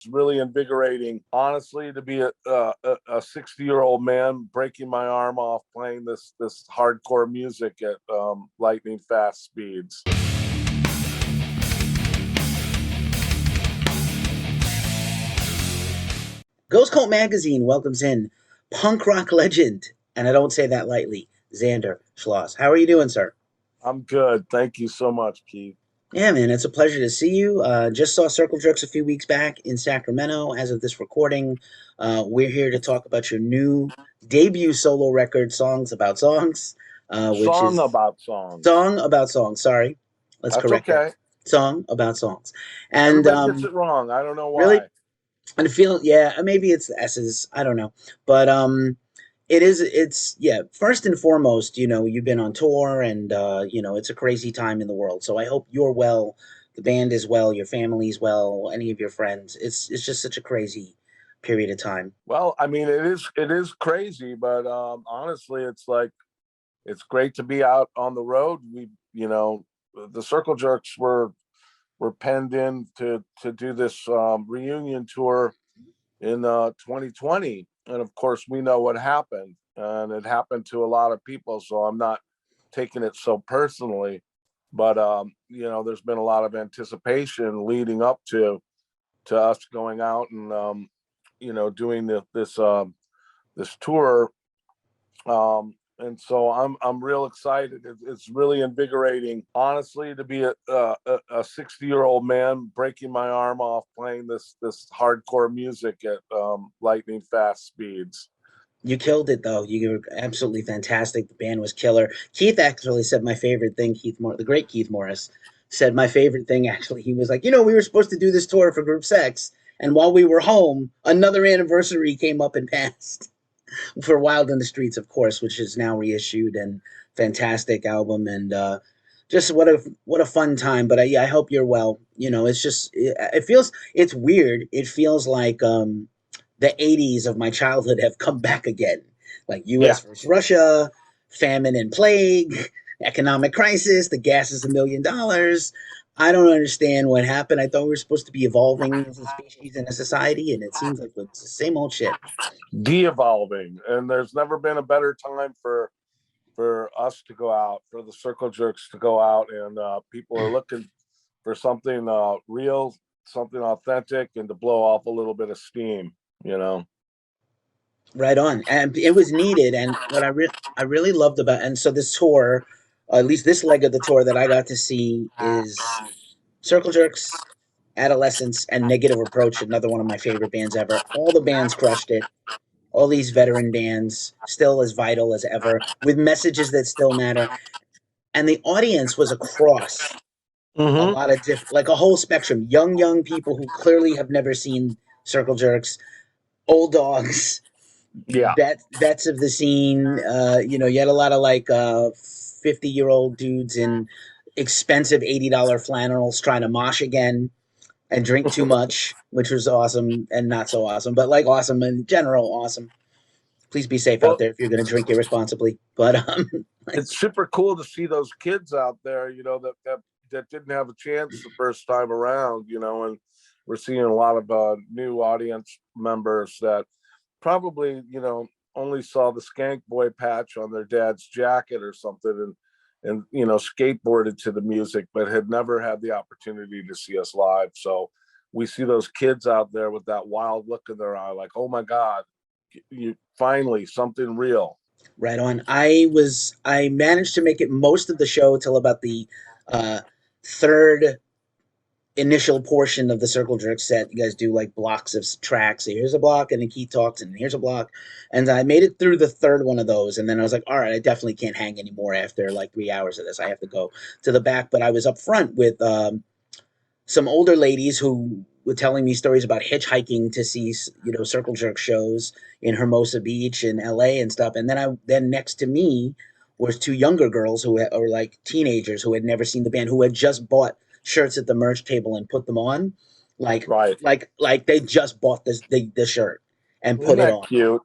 really invigorating, honestly, to be a 60-year-old man breaking my arm off playing this hardcore music at lightning fast speeds. Ghost Cult Magazine welcomes in punk rock legend, and I don't say that lightly, Zander Schloss. How are you doing, sir? I'm good. Thank you so much, Keith. Yeah, man, it's a pleasure to see you. Just saw Circle Jerks a few weeks back in Sacramento. As of this recording, we're here to talk about your new debut solo record, Songs About Songs, which Song is about songs. Song About Songs. Sorry, let's That's correct that. okay. Song About Songs. And Everybody gets it wrong. I don't know really, why. and I feel, yeah, maybe it's the S's. I don't know. But it's yeah, first and foremost, you've been on tour and it's a crazy time in the world. So I hope you're well, the band is well, your family's well, any of your friends. It's just such a crazy period of time. Well, I mean, it is crazy, but honestly, it's like it's great to be out on the road. The Circle Jerks were penned in to do this reunion tour in 2020, and of course, we know what happened, and it happened to a lot of people. So I'm not taking it so personally, but there's been a lot of anticipation leading up to us going out and doing this tour. And so I'm real excited. It's really invigorating, honestly, to be a 60-year-old man breaking my arm off playing this hardcore music at lightning fast speeds. You killed it though. You were absolutely fantastic. The band was killer. Keith actually said my favorite thing. The great Keith Morris, said my favorite thing. Actually, he was like, we were supposed to do this tour for Group Sex, and while we were home, another anniversary came up and passed for Wild in the Streets, of course, which is now reissued and fantastic album and. Just what a fun time. But yeah, I hope you're well. It's just it feels it's weird. It feels like the 80s of my childhood have come back again. Like Yeah. US versus Russia, famine and plague, economic crisis, the gas is $1 million. I don't understand what happened. I thought we were supposed to be evolving as a species and a society, and it seems like it's the same old shit. De-evolving, and there's never been a better time for us to go out, for the Circle Jerks to go out, and people are looking for something real, something authentic, and to blow off a little bit of steam. You know. Right on, and it was needed. And what I really loved about, and so this tour, at least this leg of the tour that I got to see, is Circle Jerks, Adolescence, and Negative Approach, another one of my favorite bands ever. All the bands crushed it. All these veteran bands, still as vital as ever, with messages that still matter. And the audience was across a Mm-hmm. lot of different, like a whole spectrum. Young people who clearly have never seen Circle Jerks, old dogs, Yeah. vets of the scene. You had a lot of like 50-year-old dudes in expensive $80 flannels trying to mosh again and drink too much, which was awesome and not so awesome, but like awesome in general, awesome. Please be safe out Well, there if you're going to drink irresponsibly. But like, it's super cool to see those kids out there, that didn't have a chance the first time around, and we're seeing a lot of new audience members that probably, only saw the Skank Boy patch on their dad's jacket or something, and skateboarded to the music, but had never had the opportunity to see us live. So we see those kids out there with that wild look in their eye, like, oh my God, you finally something real. right on. I managed to make it most of the show till about the uh, third initial portion of the Circle Jerk set. You guys do like blocks of tracks. So here's a block, and then Keith talks, and here's a block. And I made it through the third one of those, and then I was like, all right, I definitely can't hang anymore after like 3 hours of this. I have to go to the back. But I was up front with some older ladies who were telling me stories about hitchhiking to see Circle Jerk shows in Hermosa Beach in LA and stuff. And then next to me was two younger girls who were like teenagers who had never seen the band, who had just bought shirts at the merch table and put them on, like Right. like they just bought the shirt and Isn't put it that on. cute?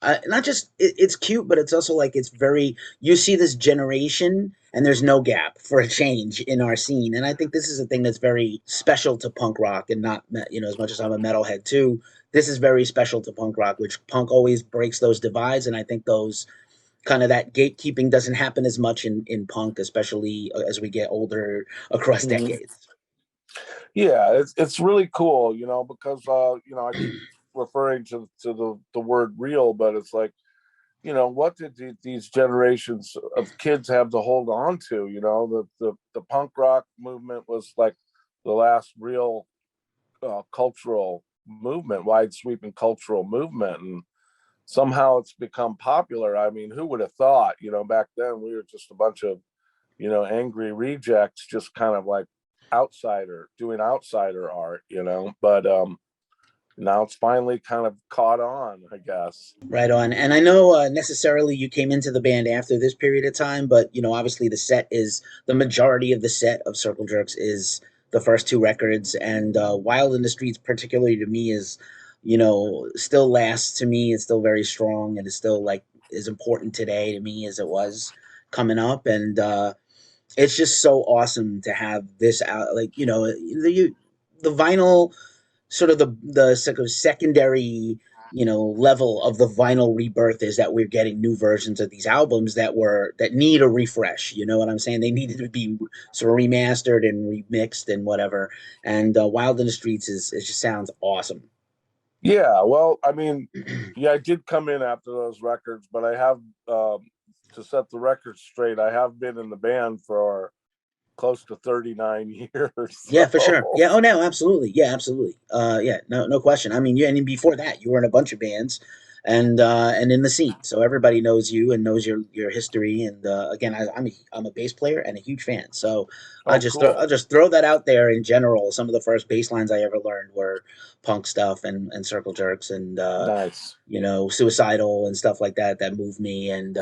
Not just it's cute, but it's also like it's very. You see this generation, and there's no gap for a change in our scene, and I think this is a thing that's very special to punk rock, and not as much as I'm a metalhead too. This is very special to punk rock, which punk always breaks those divides, and I think those kind of that gatekeeping doesn't happen as much in punk, especially as we get older across Mhm. decades. Yeah, it's really cool, because I keep referring to the word real, but it's like, what did these generations of kids have to hold on to? The punk rock movement was like the last real cultural movement, wide sweeping cultural movement, and somehow it's become popular. I mean, who would have thought? Back then we were just a bunch of angry rejects, just kind of like doing outsider art, but now it's finally kind of caught on, I guess. Right on. And I know necessarily you came into the band after this period of time, but obviously the majority of the set of Circle Jerks is the first two records, and Wild in the Streets, particularly to me, is still lasts to me. It's still very strong, and it's still like as important today to me as it was coming up, and it's just so awesome to have this out. Like the vinyl sort of the sort of secondary level of the vinyl rebirth is that we're getting new versions of these albums that need a refresh. You know what I'm saying? They needed to be sort of remastered and remixed and whatever. And Wild in the Streets it just sounds awesome. Yeah, well, I mean, yeah, I did come in after those records, but I have, to set the record straight, I have been in the band for close to 39 years. Yeah, for sure. So Yeah. Oh no, absolutely. Yeah, absolutely. Yeah, no question. I mean, yeah, and before that, you were in a bunch of bands, and in the scene, so everybody knows you and knows your history. And again, I'm a bass player and a huge fan. So oh, I'll cool. just throw that out there in general. Some of the first bass lines I ever learned were punk stuff and circle jerks and Nice. suicidal and stuff like that that moved me. And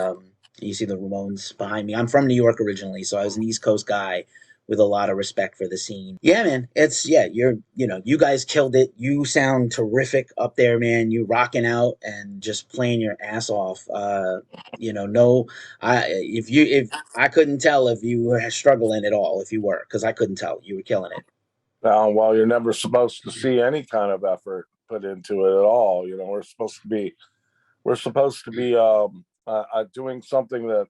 you see the Ramones behind me. I'm from New York originally, so I was an East Coast guy with a lot of respect for the scene. Yeah, man. You guys killed it. You sound terrific up there, man. You rocking out and just playing your ass off. No, if I couldn't tell if you were struggling at all, if you were, because I couldn't tell. You were killing it. Well, you're never supposed to see any kind of effort put into it at all. We're supposed to be doing something that,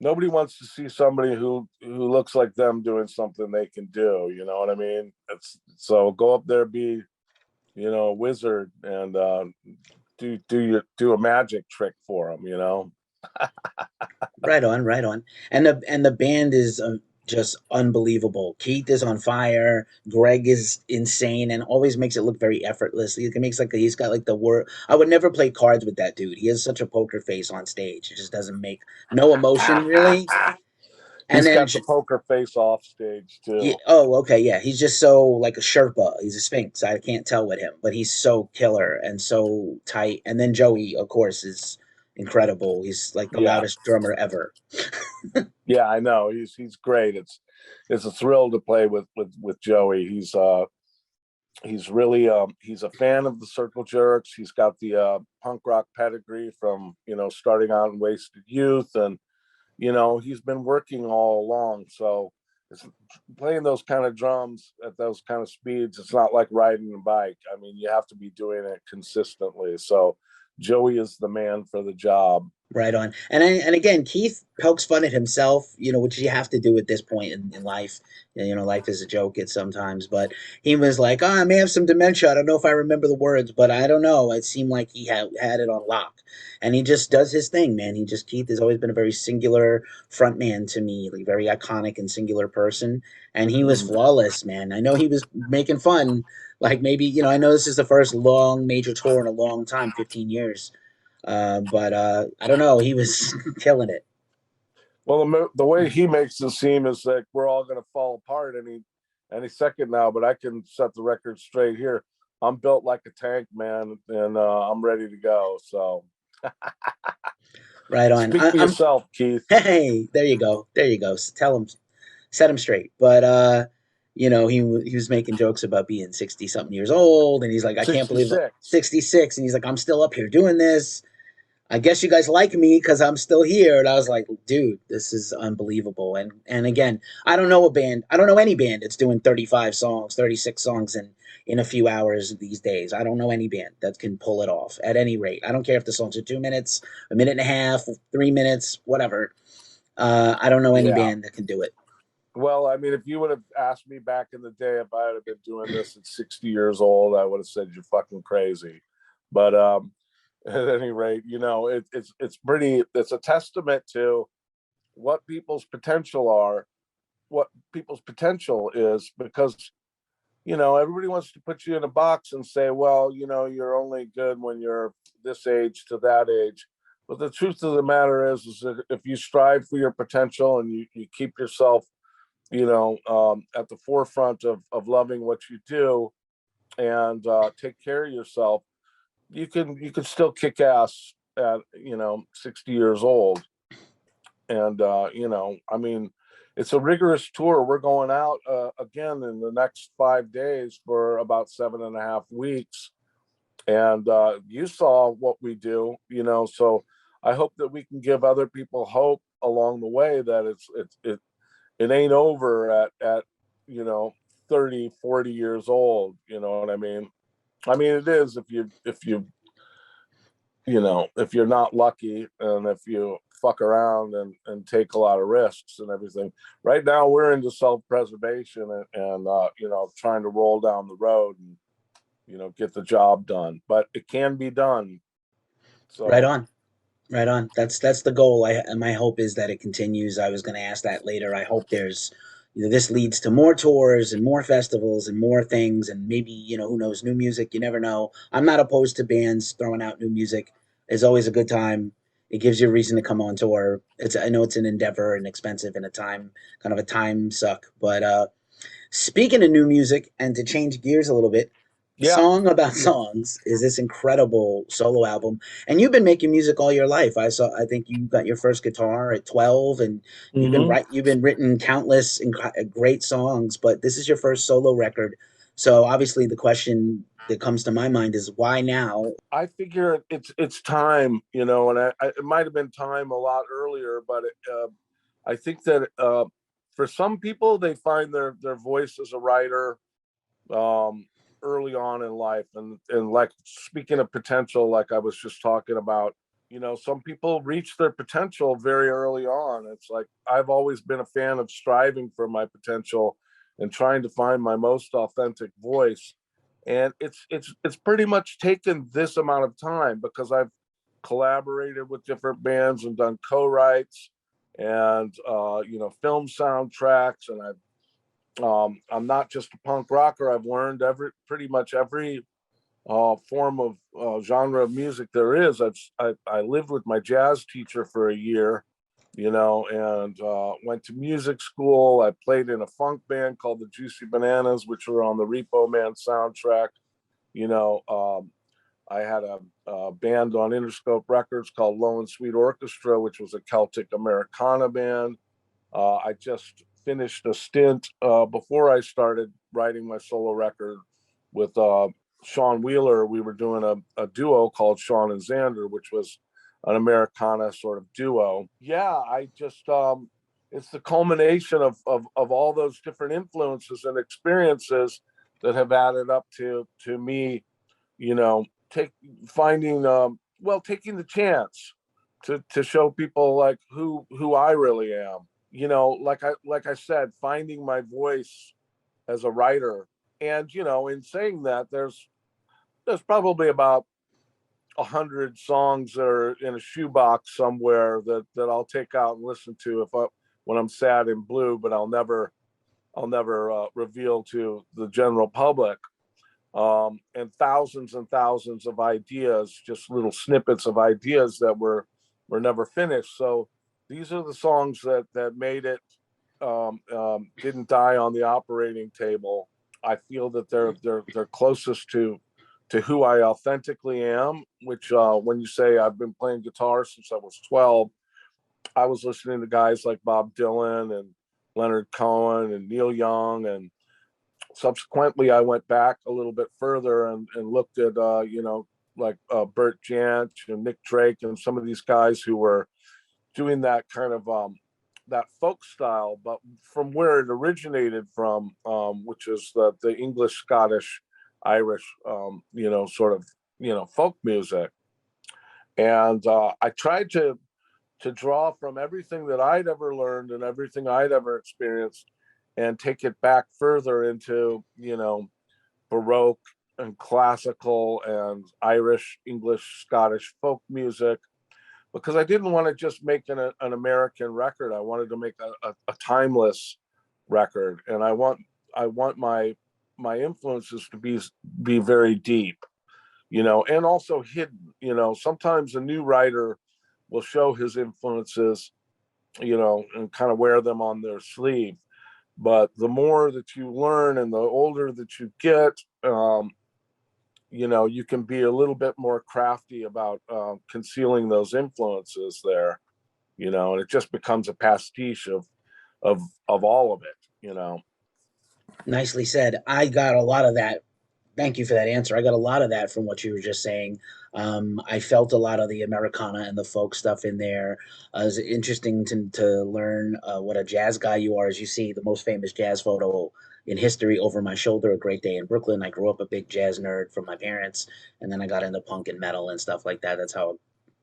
nobody wants to see somebody who looks like them doing something they can do. You know what I mean? It's so go up there, be a wizard, and do a magic trick for them. Right on, right on. And the band is just unbelievable. Keith is on fire. Greg is insane and always makes it look very effortless. He makes like he's got like the word. I would never play cards with that dude. He has such a poker face on stage. It just doesn't make no emotion really. And He's then got the poker face off stage yeah, too. oh, okay, yeah. He's just so like a Sherpa. He's a Sphinx. I can't tell with him, but he's so killer and so tight. And then Joey, of course, is incredible. He's like the Yeah, loudest drummer ever. yeah, I know. He's great. It's a thrill to play with Joey. He's really, he's a fan of the Circle Jerks. He's got the punk rock pedigree from starting out in Wasted Youth, and he's been working all along. So it's playing those kind of drums at those kind of speeds. It's not like riding a bike. I mean, you have to be doing it consistently. So Joey is the man for the job. Right on. And again, Keith pokes fun at himself, which you have to do at this point in life. Life is a joke at sometimes. But he was like, "Oh, I may have some dementia. I don't know if I remember the words, but I don't know." It seemed like he had it on lock, and he just does his thing, man. Keith has always been a very singular frontman to me, like very iconic and singular person, and he was Mhm. flawless, man. I know he was making fun, like maybe I know this is the first long major tour in a long time, 15 years, but I don't know. He was killing it. Well, the way he makes it seem is like we're all going to fall apart any second now. But I can set the record straight here. I'm built like a tank, man, and I'm ready to go. So Right on. speak for I'm. yourself, Keith. Hey, there you go. There you go. Tell him, set him straight. But he was making jokes about being 60 something years old, and he's like, I can't believe I'm 66. 66, and he's like, I'm still up here doing this. I guess you guys like me because I'm still here. And I was like, dude, this is unbelievable. And again, I don't know a band. I don't know any band that's doing 35 songs, 36 songs in a few hours these days. I don't know any band that can pull it off at any rate. I don't care if the songs are 2 minutes, a minute and a half, 3 minutes, whatever. I don't know any Yeah. band that can do it. Well, I mean, if you would have asked me back in the day if I had been doing this at 60 years old, I would have said you're fucking crazy. But at any rate, it's a testament to what people's potential are, what people's potential is, because everybody wants to put you in a box and say, well, you're only good when you're this age to that age. But the truth of the matter is that if you strive for your potential and you keep yourself at the forefront of loving what you do and take care of yourself, you can still kick ass at 60 years old. And I mean, it's a rigorous tour. We're going out again in the next 5 days for about 7.5 weeks, and you saw what we do, so I hope that we can give other people hope along the way that it ain't over at you know 30, 40 years old. You know what I mean it is if you're not lucky and if you fuck around and take a lot of risks and everything. Right now we're into self-preservation and trying to roll down the road and get the job done, but it can be done. Right So on. Right on. That's the goal. My hope is that it continues. I was going to ask that later. I hope this leads to more tours and more festivals and more things, and maybe who knows, new music. You never know. I'm not opposed to bands throwing out new music. It's always a good time. It gives you a reason to come on tour. I know it's an endeavor and expensive and kind of a time suck. But speaking of new music, and to change gears a little bit, yeah. Song About Songs is this incredible solo album. And you've been making music all your life. I think you got your first guitar at 12, and Hmm. you've been written countless great songs, but this is your first solo record. So obviously the question that comes to my mind is why now? I figure it's time, and it might have been time a lot earlier, but I think that for some people they find their voice as a writer um, early on in life, and like speaking of potential, like I was just talking about, some people reach their potential very early on. It's like I've always been a fan of striving for my potential and trying to find my most authentic voice, and it's pretty much taken this amount of time because I've collaborated with different bands and done co-writes and film soundtracks, and I'm not just a punk rocker. I've learned pretty much every form of genre of music there is. I lived with my jazz teacher for a year, and went to music school. I played in a funk band called the Juicy Bananas, which were on the Repo Man soundtrack. You know, I had a band on Interscope Records called Low and Sweet Orchestra, which was a Celtic Americana band. I just finished a stint before I started writing my solo record with Sean Wheeler. We were doing a duo called Sean and Zander, which was an Americana sort of duo. Yeah, I just it's the culmination of all those different influences and experiences that have added up to me, you know, take finding taking the chance to show people like who I really am. Like I said, finding my voice as a writer. And in saying that, there's probably about 100 songs that are in a shoebox somewhere that I'll take out and listen to when I'm sad and blue, but I'll never reveal to the general public. And thousands of ideas, just little snippets of ideas that were never finished. So these are the songs that made it, didn't die on the operating table. I feel that they're closest to who I authentically am. Which when you say I've been playing guitar since I was 12, I was listening to guys like Bob Dylan and Leonard Cohen and Neil Young and subsequently, I went back a little bit further and looked at, like Bert Jansch and Nick Drake and some of these guys who were doing that kind of that folk style, but from where it originated from, which is the English, Scottish, Irish, sort of, folk music. And I tried to draw from everything that I'd ever learned and everything I'd ever experienced and take it back further into, Baroque and classical and Irish, English, Scottish folk music, because I didn't want to just make an American record. I wanted to make a timeless record. And I want my influences to be very deep, and also hidden. Sometimes a new writer will show his influences, and kind of wear them on their sleeve. But the more that you learn and the older that you get, you can be a little bit more crafty about concealing those influences there, and it just becomes a pastiche of all of it. Nicely said. I got a lot of that. Thank you for that answer. I got a lot of that from what you were just saying. I felt a lot of the Americana and the folk stuff in there. It's interesting to learn what a jazz guy you are. As you see, the most famous jazz photo in history over my shoulder, A Great Day in Brooklyn. I grew up a big jazz nerd from my parents, and then I got into punk and metal and stuff like that. That's how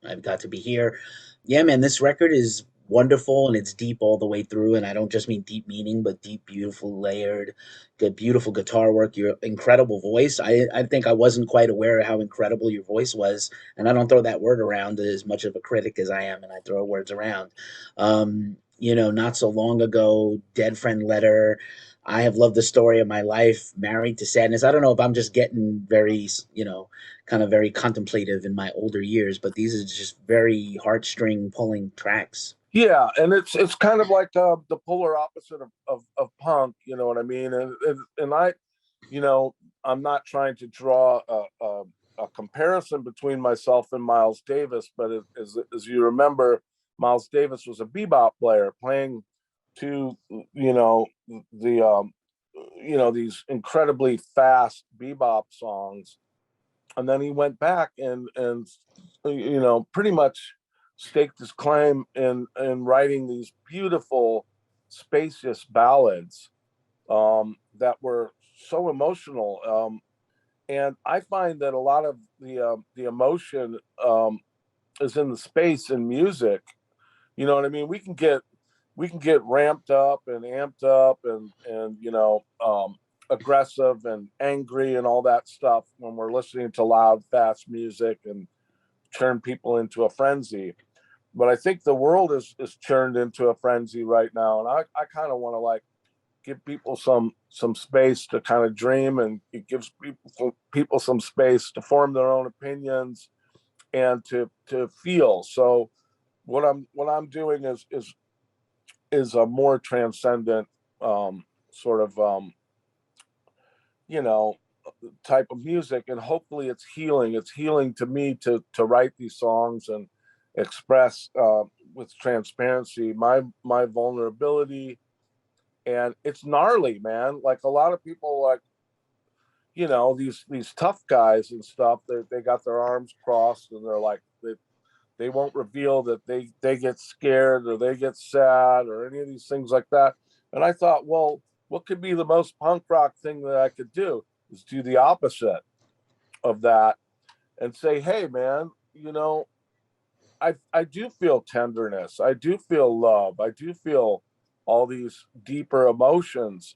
I've got to be here. Yeah, man, this record is wonderful and it's deep all the way through. And I don't just mean deep meaning, but deep, beautiful, layered, good, beautiful guitar work, your incredible voice. I think I wasn't quite aware of how incredible your voice was. And I don't throw that word around as much of a critic as I am, and I throw words around. Not so long ago, Dead Friend Letter. I have loved the story of my life, Married to Sadness. I don't know if I'm just getting very, kind of very contemplative in my older years, but these are just very heartstring pulling tracks. Yeah, and it's kind of like the polar opposite of punk, you know what I mean? And I, you know, I'm not trying to draw a comparison between myself and Miles Davis, but as you remember, Miles Davis was a bebop player playing to, the these incredibly fast bebop songs, and then he went back and pretty much staked his claim in writing these beautiful spacious ballads that were so emotional, and I find that a lot of the emotion is in the space in music. You know what I mean? We can get ramped up and amped up and aggressive and angry and all that stuff when we're listening to loud, fast music and turn people into a frenzy. But I think the world is turned into a frenzy right now, and I kind of want to like give people some space to kind of dream, and it gives people some space to form their own opinions and to feel. So what I'm doing is a more transcendent sort of you know type of music, and hopefully it's healing to me to write these songs and express with transparency my vulnerability. And it's gnarly, man. Like a lot of people, like, these tough guys and stuff, they got their arms crossed and they're like they won't reveal that they get scared or they get sad or any of these things like that. And I thought, well, what could be the most punk rock thing that I could do is do the opposite of that and say, hey, man, I do feel tenderness, I do feel love, I do feel all these deeper emotions,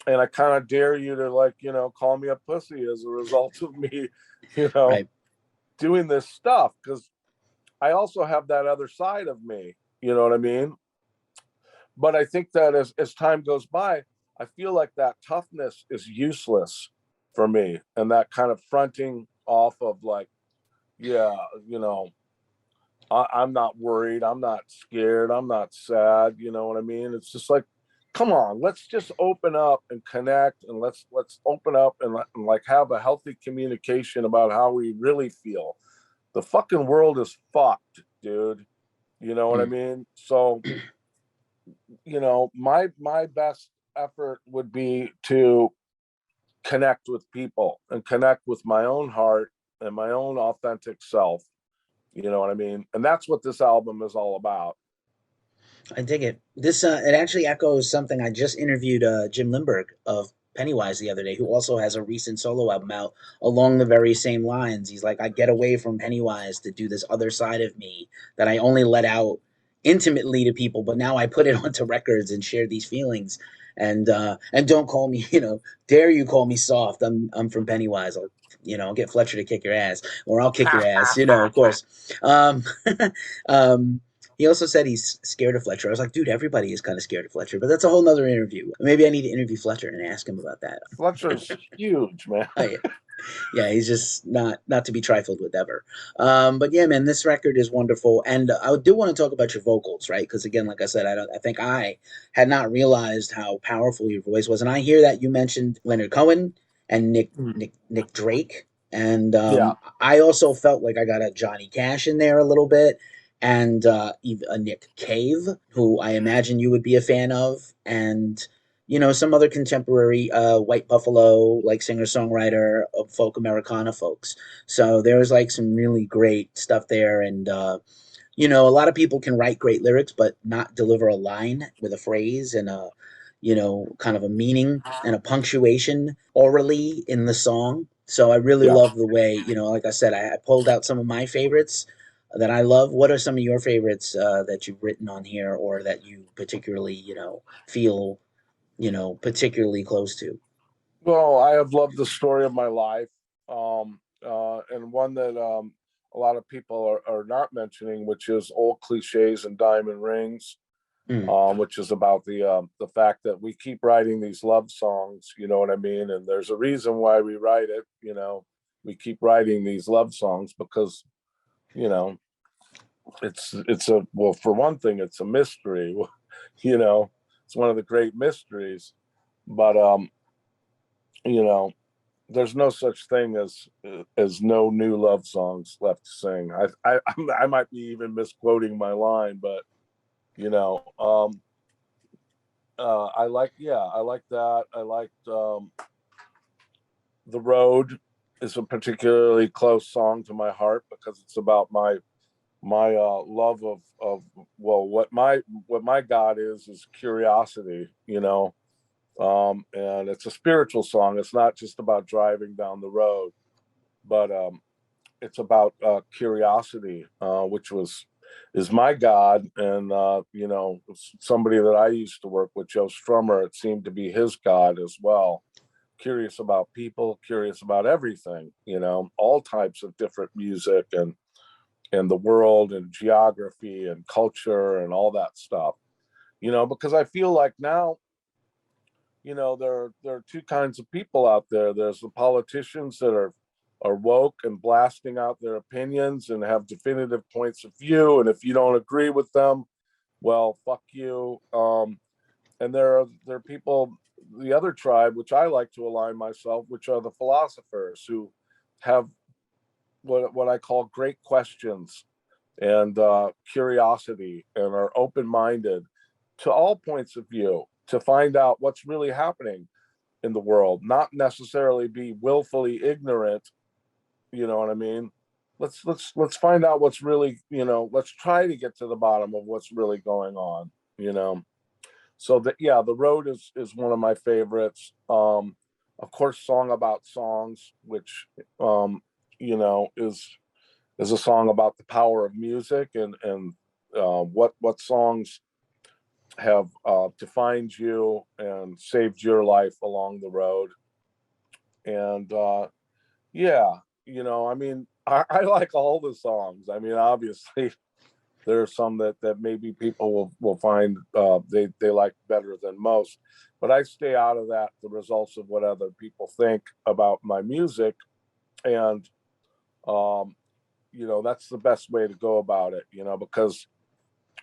and I kind of dare you to, like, call me a pussy as a result of me, you know, Right. doing this stuff, because I also have that other side of me, you know what I mean? But I think that as time goes by, I feel like that toughness is useless for me, and that kind of fronting off of, like, yeah, I'm not worried, I'm not scared, I'm not sad, you know what I mean? It's just like, come on, let's just open up and connect, and let's open up and like have a healthy communication about how we really feel. The fucking world is fucked, dude. You know what I Mm. mean? So, my best effort would be to connect with people and connect with my own heart and my own authentic self. You know what I mean? And that's what this album is all about. I dig it. This it actually echoes something I just interviewed Jim Limburg of Pennywise the other day, who also has a recent solo album out along the very same lines. He's like, I get away from Pennywise to do this other side of me that I only let out intimately to people, but now I put it onto records and share these feelings. And don't call me, dare you call me soft? I'm from Pennywise. I'll get Fletcher to kick your ass, or I'll kick your ass. Of course. Um, um, he also said he's scared of Fletcher. I was like, dude, everybody is kind of scared of Fletcher, but that's a whole nother interview. Maybe I need to interview Fletcher and ask him about that. Fletcher's huge, man. Yeah, yeah, he's just not to be trifled with ever. But yeah, man, this record is wonderful, and I do want to talk about your vocals, right? Because again, like I said, I think I had not realized how powerful your voice was, and I hear that you mentioned Leonard Cohen and Nick Drake, and Yeah. I also felt like I got a Johnny Cash in there a little bit, and even a Nick Cave, who I imagine you would be a fan of, and some other contemporary white buffalo like singer-songwriter of folk Americana folks. So there was like some really great stuff there, and a lot of people can write great lyrics but not deliver a line with a phrase and a kind of a meaning and a punctuation orally in the song. So I really Yeah. love the way, like I said, I pulled out some of my favorites that I love. What are some of your favorites that you've written on here, or that you particularly feel particularly close to? Well, I have loved the story of my life, and one that a lot of people are not mentioning, which is old cliches and diamond rings, Mm, which is about the fact that we keep writing these love songs. You know what I mean? And there's a reason why we write it. We keep writing these love songs because you know it's a well, for one thing, it's a mystery. you know, it's one of the great mysteries, but you know there's no such thing as no new love songs left to sing. I might be even misquoting my line, but you know, I like that. I liked The Road is a particularly close song to my heart because it's about my love of well, what my God is curiosity. And it's a spiritual song. It's not just about driving down the road, but it's about curiosity, which is my God, and somebody that I used to work with, Joe Strummer. It seemed to be his God as well. Curious about people, curious about everything. All types of different music and the world and geography and culture and all that stuff. Because I feel like now there are two kinds of people out there. There's the politicians that are woke and blasting out their opinions and have definitive points of view, and if you don't agree with them, well, fuck you. And there are people, the other tribe, which I like to align myself, which are the philosophers who have what I call great questions and curiosity, and are open-minded to all points of view to find out what's really happening in the world, not necessarily be willfully ignorant. You know what I mean? Let's find out what's really, let's try to get to the bottom of what's really going on. you know so that, yeah, The Road is one of my favorites. Of course, Song About Songs, which is a song about the power of music, and what songs have defined you and saved your life along the road. And yeah, I mean, I like all the songs. I mean, obviously, there are some that maybe people will find they like better than most, but I stay out of that, the results of what other people think about my music. And um, that's the best way to go about it, because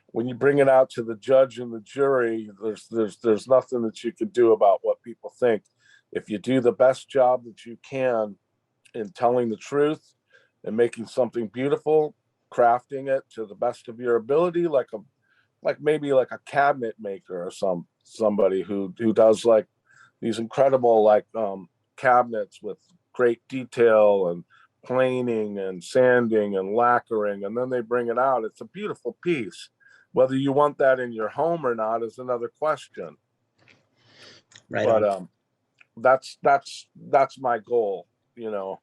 when you bring it out to the judge and the jury, there's nothing that you can do about what people think. If you do the best job that you can in telling the truth and making something beautiful, crafting it to the best of your ability, like maybe like a cabinet maker or somebody who does like these incredible, like cabinets with great detail and planing and sanding and lacquering, and then they bring it out. It's a beautiful piece. Whether you want that in your home or not is another question. Right But on. that's my goal, you know.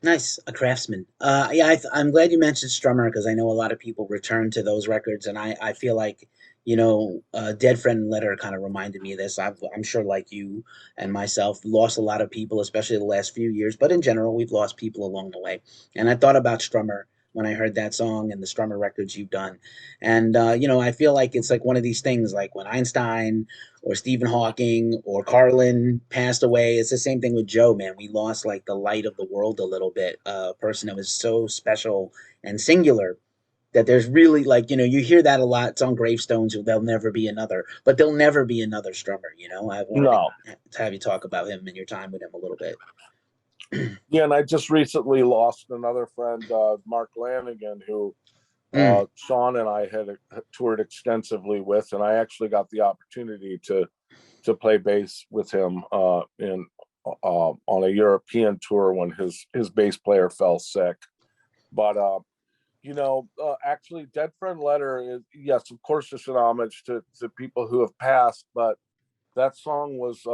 Nice, a craftsman. Yeah, I'm glad you mentioned Strummer because I know a lot of people return to those records, and I feel like Dead Friend Letter kind of reminded me of this. I'm sure, like you and myself, lost a lot of people, especially the last few years. But in general, we've lost people along the way. And I thought about Strummer when I heard that song and the Strummer records you've done, and I feel like it's like one of these things, like when Einstein or Stephen Hawking or Carlin passed away. It's the same thing with Joe, man. We lost like the light of the world a little bit. A person that was so special and singular that there's really like, you hear that a lot. It's on gravestones. There'll never be another, but there'll never be another Strummer. I wanted No. to have you talk about him and your time with him a little bit. Yeah, and I just recently lost another friend, Mark Lanigan, who Mm, Sean and I had toured extensively with, and I actually got the opportunity to play bass with him in on a European tour when his bass player fell sick. But actually, Dead Friend Letter is, yes, of course, it's an homage to people who have passed, but that song was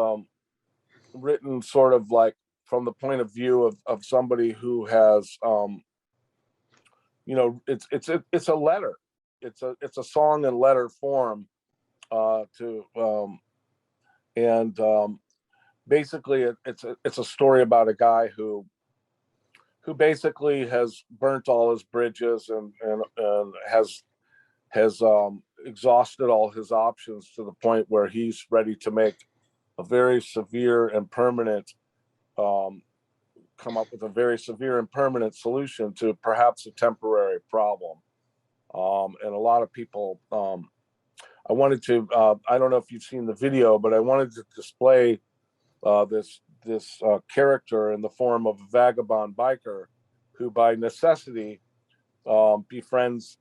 written sort of like from the point of view of somebody who has it's a letter. It's a song in letter form to and basically it's a story about a guy who basically has burnt all his bridges and has exhausted all his options to the point where he's ready to make a very severe and permanent um, come up with a very severe and permanent solution to perhaps a temporary problem. And a lot of people, I wanted to, I don't know if you've seen the video, but I wanted to display this character in the form of a vagabond biker who, by necessity, befriends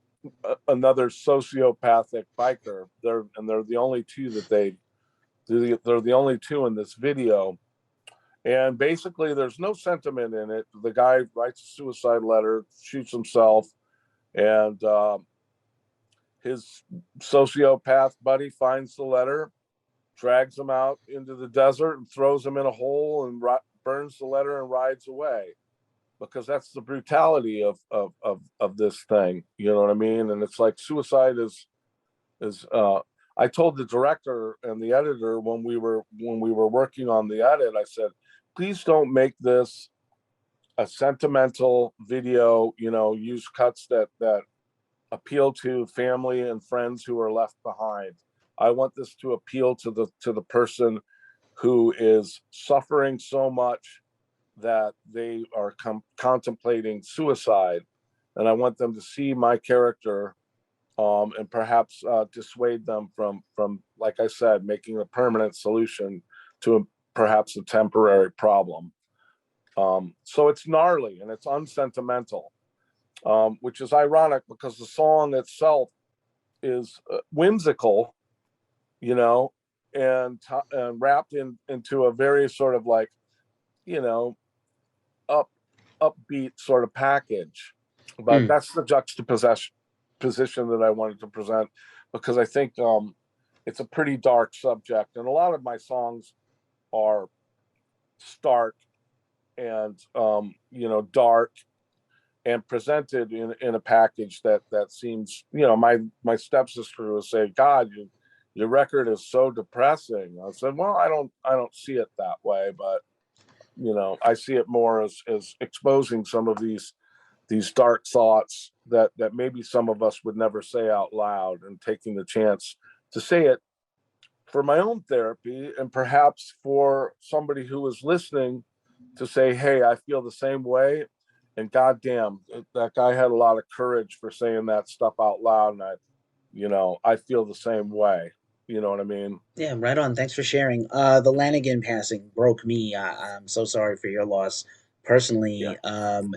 another sociopathic biker. They're the only two that they're the only two in this video. And basically, there's no sentiment in it. The guy writes a suicide letter, shoots himself, and his sociopath buddy finds the letter, drags him out into the desert, and throws him in a hole and burns the letter and rides away. Because that's the brutality of this thing, you know what I mean? And it's like suicide is. I told the director and the editor when we were working on the edit, I said, please don't make this a sentimental video. Use cuts that appeal to family and friends who are left behind. I want this to appeal to the person who is suffering so much that they are contemplating suicide, and I want them to see my character and perhaps dissuade them from, like I said, making a permanent solution to perhaps a temporary problem. So it's gnarly and it's unsentimental, which is ironic because the song itself is whimsical, you know, and wrapped into a very sort of like, you know, up upbeat sort of package. But mm, that's the juxtaposition position that I wanted to present because I think it's a pretty dark subject, and a lot of my songs are stark and dark and presented in a package that seems, my stepsister would say, God, your record is so depressing. I said, well, I don't see it that way, but I see it more as exposing some of these dark thoughts that maybe some of us would never say out loud, and taking the chance to say it for my own therapy and perhaps for somebody who is listening to say, hey, I feel the same way. And goddamn, that guy had a lot of courage for saying that stuff out loud. And I feel the same way. You know what I mean? yeah, right on. Thanks for sharing. The Lanigan passing broke me. I'm so sorry for your loss Yeah. personally.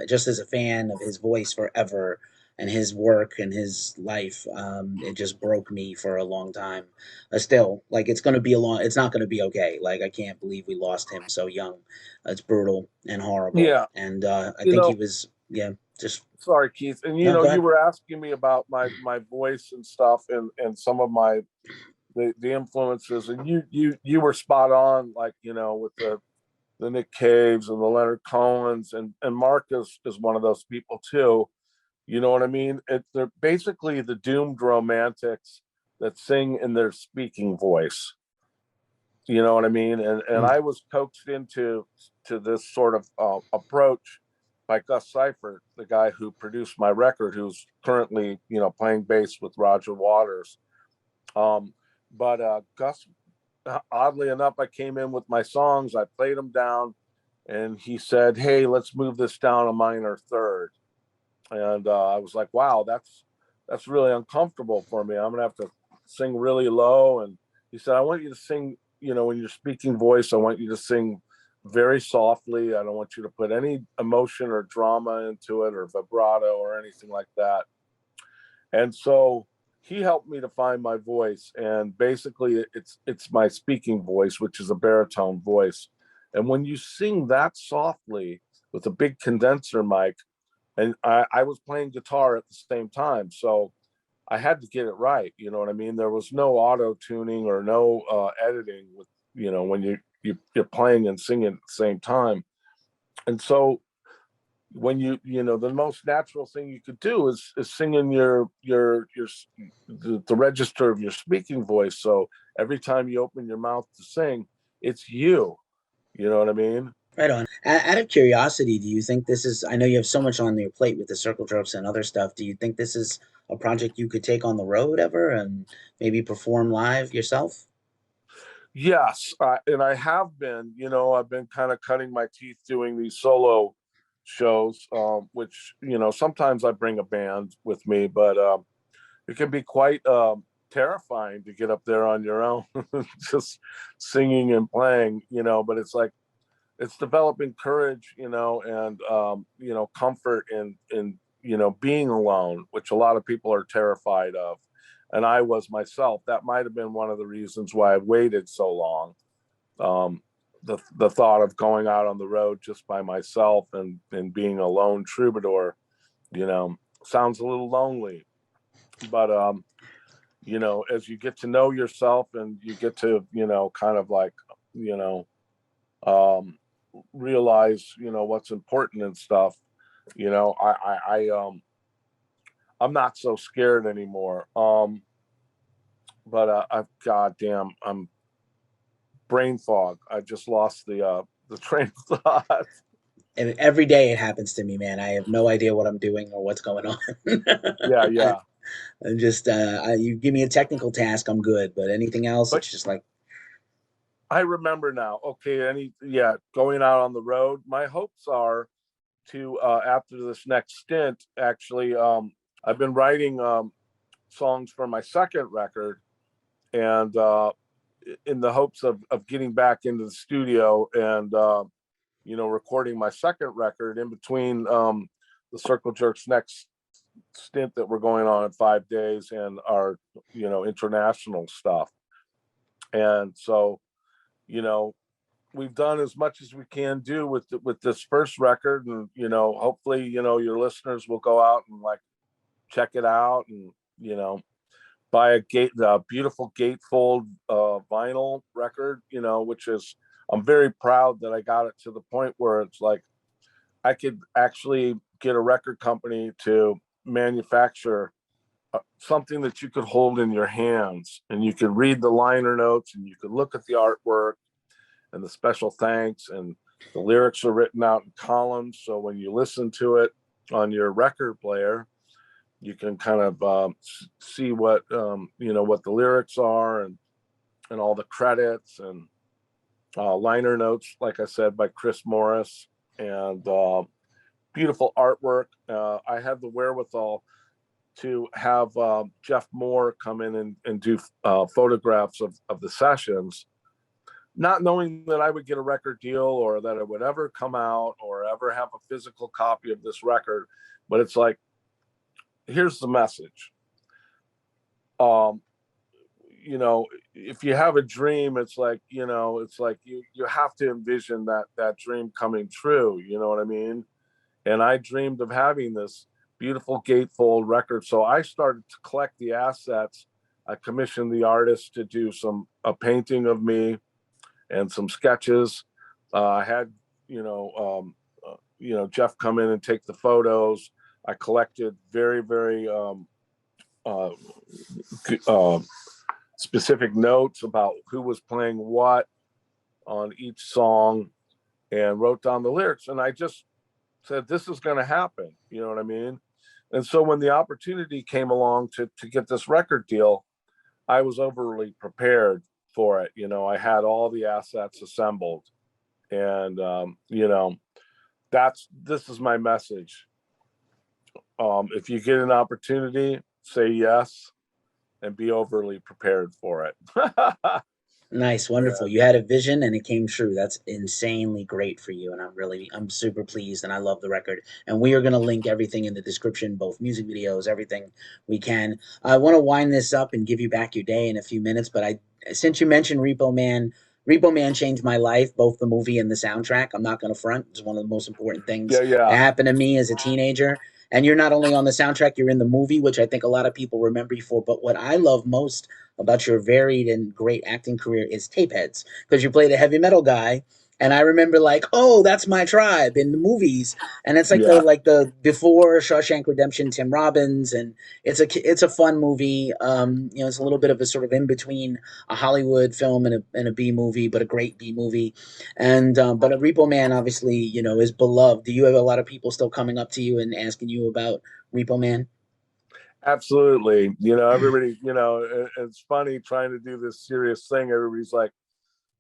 Just as a fan of his voice forever, and his work and his life, it just broke me for a long time. Still, like it's gonna be a long. It's not gonna be okay. Like I can't believe we lost him so young. It's brutal and horrible. Yeah, And I you think he know, was, yeah, just sorry, Keith. And no, go you ahead. were asking me about my voice and stuff, and some of my the influences, and you were spot on. Like, with the Nick Caves and the Leonard Cohens, and Mark is one of those people too. You know what I mean? They're basically the doomed romantics that sing in their speaking voice. You know what I mean? And Mm. I was coaxed into this sort of approach by Gus Seifert, the guy who produced my record, who's currently playing bass with Roger Waters. Um, but Gus, oddly enough, I came in with my songs, I played them down, and he said, "Hey, let's move this down a minor third." And I was like, "Wow, that's really uncomfortable for me. I'm gonna have to sing really low." And he said, "I want you to sing, when you're speaking voice, I want you to sing very softly. I don't want you to put any emotion or drama into it or vibrato or anything like that." And so he helped me to find my voice. And basically, it's my speaking voice, which is a baritone voice. And when you sing that softly with a big condenser mic, and I was playing guitar at the same time, so I had to get it right. You know what I mean? There was no auto tuning or no editing with when you're playing and singing at the same time. And so when the most natural thing you could do is sing in the register of your speaking voice. So every time you open your mouth to sing, it's you. You know what I mean? Right on. Out of curiosity, do you think this is? I know you have so much on your plate with the circle jerks and other stuff. Do you think this is a project you could take on the road ever and maybe perform live yourself? Yes, and I have been. I've been kind of cutting my teeth doing these solo shows, which sometimes I bring a band with me, but it can be quite terrifying to get up there on your own, just singing and playing. But it's like it's developing courage, and comfort in being alone, which a lot of people are terrified of, and I was myself. That might have been one of the reasons why I waited so long. um, the thought of going out on the road just by myself and being a lone troubadour, you know sounds a little lonely. But as you get to know yourself and you get to kind of like you know um realize what's important and stuff. I'm not so scared anymore. But I've goddamn, I'm brain fog. I just lost the train of thought. And every day it happens to me, man. I have no idea what I'm doing or what's going on. Yeah, I, yeah. I'm just, you give me a technical task, I'm good. But anything else, But it's just like, I remember now. Okay, yeah, going out on the road. My hopes are to after this next stint. Actually, I've been writing songs for my second record, and in the hopes of getting back into the studio and recording my second record in between the Circle Jerks next stint that we're going on in 5 days and our international stuff. And so you know we've done as much as we can do with this first record, and hopefully your listeners will go out and like check it out, and buy a beautiful gatefold vinyl record, which is, I'm very proud that I got it to the point where it's like I could actually get a record company to manufacture something that you could hold in your hands, and you could read the liner notes and you could look at the artwork and the special thanks, and the lyrics are written out in columns. So when you listen to it on your record player, you can kind of see what what the lyrics are, and all the credits and liner notes, like I said, by Chris Morris, and beautiful artwork. I had the wherewithal to have Jeff Moore come in and do photographs of the sessions, not knowing that I would get a record deal or that it would ever come out or ever have a physical copy of this record. But it's like here's the message. Um, you know, if you have a dream, it's like, you know, it's like you have to envision that dream coming true. You know what I mean? And I dreamed of having this beautiful gatefold record. So I started to collect the assets. I commissioned the artist to do a painting of me and some sketches. I had, Jeff come in and take the photos. I collected very, very uh, uh, specific notes about who was playing what on each song and wrote down the lyrics. And I just said, this is going to happen. You know what I mean? And so when the opportunity came along to get this record deal, I was overly prepared for it. You know, I had all the assets assembled. And, this is my message. If you get an opportunity, say yes and be overly prepared for it. Nice, wonderful. And, You had a vision and it came true. That's insanely great for you. And I'm super pleased and I love the record. And we are going to link everything in the description, both music videos, everything we can. I want to wind this up and give you back your day in a few minutes. But since you mentioned Repo Man changed my life, both the movie and the soundtrack. I'm not going to front. It's one of the most important things yeah, yeah, that happened to me as a teenager. And you're not only on the soundtrack, you're in the movie, which I think a lot of people remember you for. But what I love most about your varied and great acting career is Tapeheads, because you played a heavy metal guy. And I remember like, oh, that's my tribe in the movies, and it's like yeah. the before Shawshank Redemption, Tim Robbins, and it's a fun movie. It's a little bit of a sort of in between a Hollywood film and a B movie, but a great B movie. And but a Repo Man obviously is beloved. Do you have a lot of people still coming up to you and asking you about Repo Man? Absolutely. You know, everybody, it's funny trying to do this serious thing. Everybody's like,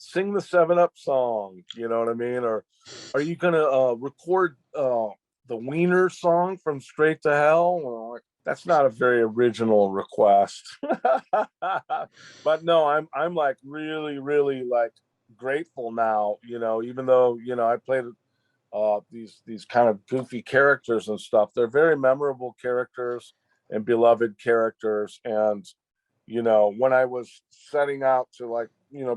sing the 7 Up song. You know what I mean? Or are you going to record the Wiener song from Straight to Hell? Well, like, that's not a very original request. But no, I'm like really, really like grateful now, even though, I played these kind of goofy characters and stuff. They're very memorable characters and beloved characters. And when I was setting out to like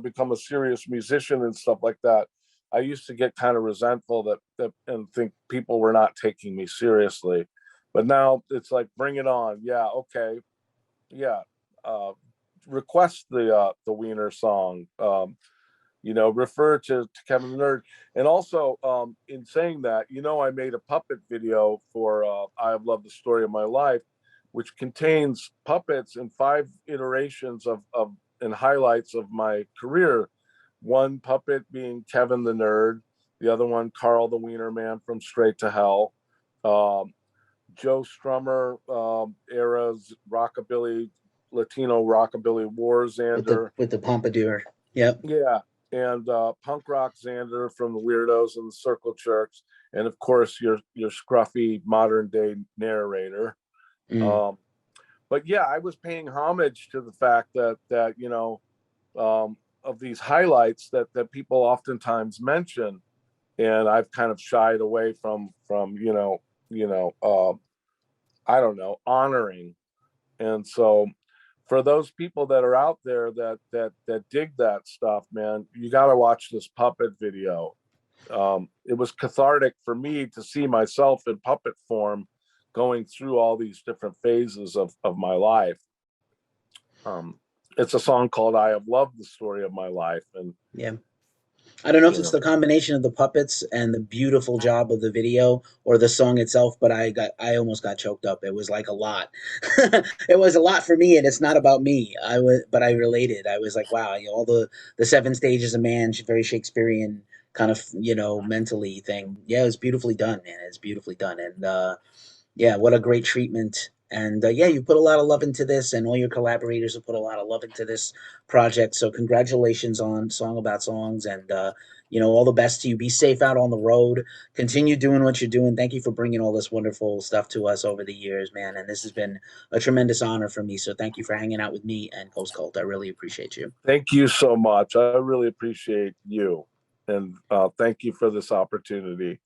become a serious musician and stuff like that, I used to get kind of resentful that and think people were not taking me seriously. But now it's like, bring it on. Yeah, okay, yeah. Uh, Request the Wiener song. Refer to Kevin the Nerd. And also, in saying that, I made a puppet video for I Have Loved the Story of My Life, which contains puppets in 5 iterations of and highlights of my career. One puppet being Kevin the Nerd, the other one, Carl the Wiener Man from Straight to Hell, um, Joe Strummer era's rockabilly, Latino rockabilly war Zander. With the pompadour. Yep. Yeah, and punk rock Zander from the Weirdos and the Circle Jerks, and of course your scruffy modern day narrator. Mm. Um, but yeah, I was paying homage to the fact that of these highlights that people oftentimes mention, and I've kind of shied away from I don't know, honoring. And so for those people that are out there that dig that stuff, man, you got to watch this puppet video. It was cathartic for me to see myself in puppet form going through all these different phases of my life. It's a song called I Have Loved the Story of My Life. And, Yeah. I don't know if you it's know, the combination of the puppets and the beautiful job of the video or the song itself, but I almost got choked up. It was like a lot. It was a lot for me, and it's not about me. But I related. I was like, wow, all the 7 stages of man, very Shakespearean kind of mentally thing. Yeah, it was beautifully done, man. It's beautifully done, and yeah, what a great treatment. And yeah, you put a lot of love into this, and all your collaborators have put a lot of love into this project. So congratulations on Song About Songs, and all the best to you. Be safe out on the road. Continue doing what you're doing. Thank you for bringing all this wonderful stuff to us over the years, man. And this has been a tremendous honor for me. So thank you for hanging out with me and Coast Cult. I really appreciate you. thank you so much. I really appreciate you. And thank you for this opportunity.